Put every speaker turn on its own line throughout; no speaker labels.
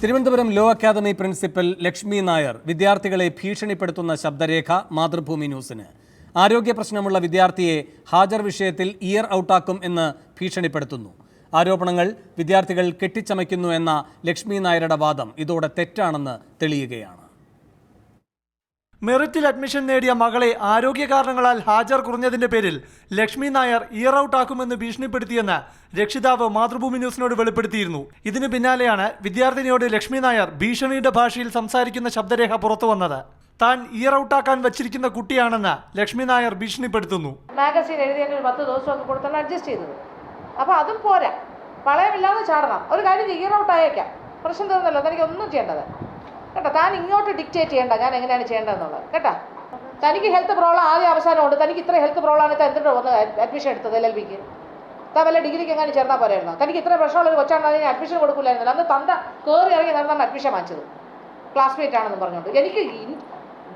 Thiruvananthapuram law academy principal Lakshmi Nair വിദ്യാർത്ഥികളെ ഭീഷണിപ്പെടുത്തുന്ന ശബ്ദരേഖ മാതൃഭൂമി ന്യൂസിന്. ആരോഗ്യ പ്രശ്നമുള്ള വിദ്യാർത്ഥിയെ ഹാജർ വിഷയത്തിൽ ഇയർ ഔട്ടാക്കും എന്ന് ഭീഷണിപ്പെടുത്തുന്നു. ആരോപണങ്ങൾ വിദ്യാർത്ഥികൾ കെട്ടിച്ചമയ്ക്കുന്നു എന്ന ലക്ഷ്മി നായരുടെ വാദം ഇതോടെ തെറ്റാണെന്ന് തെളിയുകയാണ്.
മെറിറ്റിൽ അഡ്മിഷൻ നേടിയ മകളെ ആരോഗ്യ കാരണങ്ങളാൽ ഹാജർ കുറഞ്ഞതിന്റെ പേരിൽ ലക്ഷ്മി നായർ ഇയർ ഔട്ട് ആക്കുമെന്ന് ഭീഷണിപ്പെടുത്തിയെന്ന് രക്ഷിതാവ് മാതൃഭൂമി ന്യൂസിനോട് വെളിപ്പെടുത്തിയിരുന്നു. ഇതിന് പിന്നാലെയാണ് വിദ്യാർത്ഥിനിയോട് ലക്ഷ്മി നായർ ഭീഷണിയുടെ ഭാഷയിൽ സംസാരിക്കുന്ന ശബ്ദരേഖ പുറത്തുവന്നത്. താൻ ഇയർ ഔട്ടാക്കാൻ വച്ചിരിക്കുന്ന കുട്ടിയാണെന്ന് ലക്ഷ്മി നായർ ഭീഷണിപ്പെടുത്തുന്നു.
മാഗസിൻ എഴുതിയതിന് 10 ദിവസമൊക്കെ കൊടുത്താണ് അഡ്ജസ്റ്റ് ചെയ്തത്. അപ്പോൾ അതും പോരാ, വളയമില്ലാതെ ചാടണം. ഒരു കാര്യം ഇയർ ഔട്ട് ആയേക്കാം, പ്രശ്നം തീർന്നല്ലോ, തനിക്ക് ഒന്നും ചെയ്യേണ്ടത് കേട്ടോ. താൻ ഇങ്ങോട്ട് ഡിക്റ്റേറ്റ് ചെയ്യേണ്ട ഞാൻ എങ്ങനെയാണ് ചെയ്യേണ്ടതെന്നുള്ളത് കേട്ടോ. തനിക്ക് ഹെൽത്ത് പ്രോബ്ലം ആദ്യം അവസാനമുണ്ട്. തനിക്ക് ഇത്ര ഹെൽത്ത് പ്രോബ്ലമാണ് എന്തിട്ട് വന്ന് അഡ്മിഷൻ എടുത്തത് LLBക്ക്? താൻ വല്ല ഡിഗ്രിക്ക് എങ്ങനെ ചേർന്നാൽ പോരായിരുന്നോ? തനിക്ക് ഇത്ര പ്രശ്നമുള്ള ഒരു കൊച്ചാണെങ്കിൽ അഡ്മിഷൻ കൊടുക്കില്ലായിരുന്നല്ലോ. അന്ന് തന്ത കയറി ഇറങ്ങി നടന്നാണ് അഡ്മിഷൻ വാങ്ങിച്ചത്, ക്ലാസ്മേറ്റ് ആണെന്ന് പറഞ്ഞുകൊണ്ട്. എനിക്ക്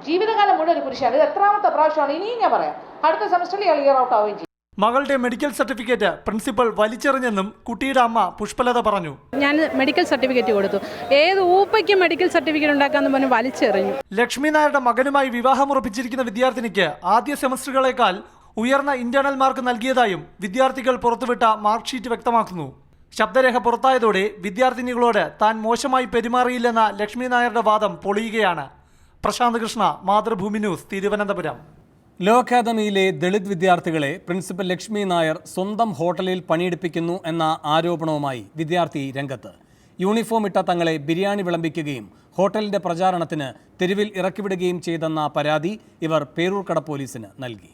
ജീവിതകാലം മുഴുവൻ ഒരു കുരിശാണ്. ഇത് എത്രാമത്തെ പ്രാവശ്യമാണ്? ഇനിയും ഞാൻ പറയാം, അടുത്ത സെമസ്റ്ററിൽ ഇയാൾ ഇയർ ഔട്ട് ആവുകയും ചെയ്യും.
മകളുടെ മെഡിക്കൽ സർട്ടിഫിക്കറ്റ് പ്രിൻസിപ്പൽ വലിച്ചെറിഞ്ഞെന്നും കുട്ടിയുടെ അമ്മ പുഷ്പലത പറഞ്ഞു.
ഞാൻ മെഡിക്കൽ സർട്ടിഫിക്കറ്റ് കൊടുത്തു, ഏത് ഊപ്പയ്ക്ക് മെഡിക്കൽ സർട്ടിഫിക്കറ്റ് ഉണ്ടാക്കാന്ന് പറഞ്ഞ് വലിച്ചെറിഞ്ഞു.
ലക്ഷ്മി നായരുടെ മകനുമായി വിവാഹമുറപ്പിച്ചിരിക്കുന്ന വിദ്യാർത്ഥിനിക്ക് ആദ്യ സെമസ്റ്ററുകളേക്കാൾ ഉയർന്ന ഇന്റേണൽ മാർക്ക് നൽകിയതായും വിദ്യാർത്ഥികൾ പുറത്തുവിട്ട മാർക്ക് ഷീറ്റ് വ്യക്തമാക്കുന്നു. ശബ്ദരേഖ പുറത്തായതോടെ വിദ്യാർത്ഥിനികളോട് താൻ മോശമായി പെരുമാറിയില്ലെന്ന ലക്ഷ്മി നായരുടെ വാദം പൊളിയുകയാണ്. പ്രശാന്ത് കൃഷ്ണ, മാതൃഭൂമി ന്യൂസ്, തിരുവനന്തപുരം.
ലോ അക്കാദമിയിലെ ദളിത് വിദ്യാർത്ഥികളെ പ്രിൻസിപ്പൽ ലക്ഷ്മി നായർ സ്വന്തം ഹോട്ടലിൽ പണിയെടുപ്പിക്കുന്നു എന്ന ആരോപണവുമായി വിദ്യാർത്ഥി രംഗത്ത്. യൂണിഫോം ഇട്ട തങ്ങളെ ബിരിയാണി വിളമ്പിക്കുകയും ഹോട്ടലിന്റെ പ്രചാരണത്തിന് തെരുവിൽ ഇറക്കിവിടുകയും ചെയ്തെന്ന പരാതി ഇവർ പേരൂർക്കട പോലീസിന് നൽകി.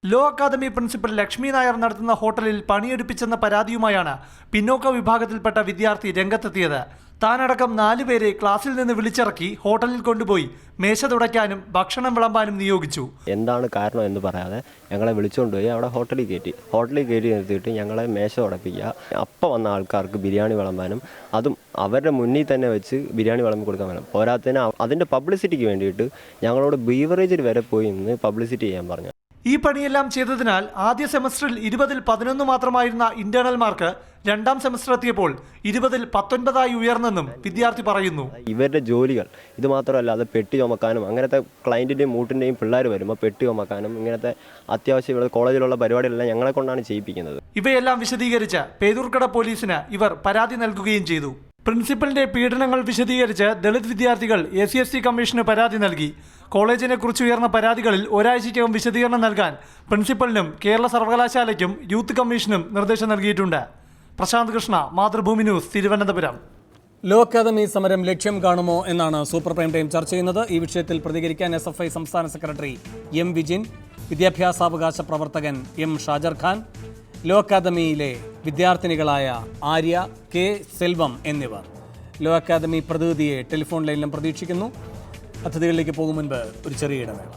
Law academy principal Lakshmi Nair നടത്തുന്ന ഹോട്ടലിൽ പണിയെടുപ്പിച്ചെന്ന പരാതിയുമായാണ് പിന്നോക്ക വിഭാഗത്തിൽപ്പെട്ട വിദ്യാർത്ഥി രംഗത്തെത്തിയത്. താനടക്കം 4 പേരെ ക്ലാസ്സിൽ നിന്ന് വിളിച്ചിറക്കി ഹോട്ടലിൽ കൊണ്ടുപോയി മേശ തുടയ്ക്കാനും ഭക്ഷണം വിളമ്പാനും നിയോഗിച്ചു.
എന്താണ് കാരണം എന്ന് പറയാതെ ഞങ്ങളെ വിളിച്ചുകൊണ്ടുപോയി അവിടെ ഹോട്ടലിൽ കയറ്റി നിർത്തിയിട്ട് ഞങ്ങളെ മേശ തുടപ്പിക്കുക. അപ്പം വന്ന ആൾക്കാർക്ക് ബിരിയാണി വിളമ്പാനും, അതും അവരുടെ മുന്നിൽ തന്നെ വെച്ച് ബിരിയാണി വിളമ്പി കൊടുക്കാൻ വേണം. പോരാത്തതിന് അതിൻ്റെ പബ്ലിസിറ്റിക്ക് വേണ്ടിയിട്ട് ഞങ്ങളോട് ബീവറേജിൽ വരെ പോയി നിന്ന് പബ്ലിസിറ്റി ചെയ്യാൻ പറഞ്ഞു.
ഈ പണിയെല്ലാം ചെയ്തതിനാൽ ആദ്യ സെമസ്റ്ററിൽ 20-ൽ 11 മാത്രമായിരുന്ന ഇന്റേണൽ മാർക്ക് രണ്ടാം സെമസ്റ്റർ എത്തിയപ്പോൾ 20-ൽ 19 ഉയർന്നെന്നും വിദ്യാർത്ഥി പറയുന്നു.
ഇവരുടെ ജോലികൾ ഇത് മാത്രമല്ല, അത് പെട്ടി ചുമക്കാനും, അങ്ങനത്തെ ക്ലയൻറ്റിൻ്റെയും മൂട്ടിൻ്റെയും പിള്ളേർ വരുമ്പോൾ പെട്ടി ചുമക്കാനും, ഇങ്ങനത്തെ അത്യാവശ്യമുള്ള കോളേജിലുള്ള പരിപാടികളെല്ലാം ഞങ്ങളെ കൊണ്ടാണ് ചെയ്യിപ്പിക്കുന്നത്.
ഇവയെല്ലാം വിശദീകരിച്ച് പേരൂർക്കട പോലീസിന് ഇവർ പരാതി നൽകുകയും ചെയ്തു. പ്രിൻസിപ്പലിന്റെ പീഡനങ്ങൾ വിശദീകരിച്ച് ദളിത് വിദ്യാർത്ഥികൾ ACST കമ്മീഷന് പരാതി നൽകി. കോളേജിനെ കുറിച്ച് ഉയർന്ന പരാതികളിൽ ഒരാഴ്ചയ്ക്കകം വിശദീകരണം നൽകാൻ പ്രിൻസിപ്പലിനും കേരള സർവകലാശാലയ്ക്കും യൂത്ത് കമ്മീഷനും നിർദ്ദേശം നൽകിയിട്ടുണ്ട്. Prashanth Krishna, Mathrubhumi news, Thiruvananthapuram.
Law academy സമരം ലക്ഷ്യം കാണുമോ എന്നാണ് സൂപ്പർ പ്രൈം ടൈം ചർച്ച ചെയ്യുന്നത്. ഈ വിഷയത്തിൽ പ്രതികരിക്കാൻ SFI സംസ്ഥാന സെക്രട്ടറി M. വിജിൻ, വിദ്യാഭ്യാസാവകാശ പ്രവർത്തകൻ M. ഷാജർ ഖാൻ, ലോ അക്കാദമിയിലെ വിദ്യാർത്ഥിനികളായ ആര്യ, K. സെൽവം എന്നിവർ. ലോ അക്കാദമി പ്രതിനിധിയെ ടെലിഫോൺ ലൈനിലും പ്രതീക്ഷിക്കുന്നു. അതിഥികളിലേക്ക് പോകും മുൻപ് ഒരു ചെറിയ ഇടവേള.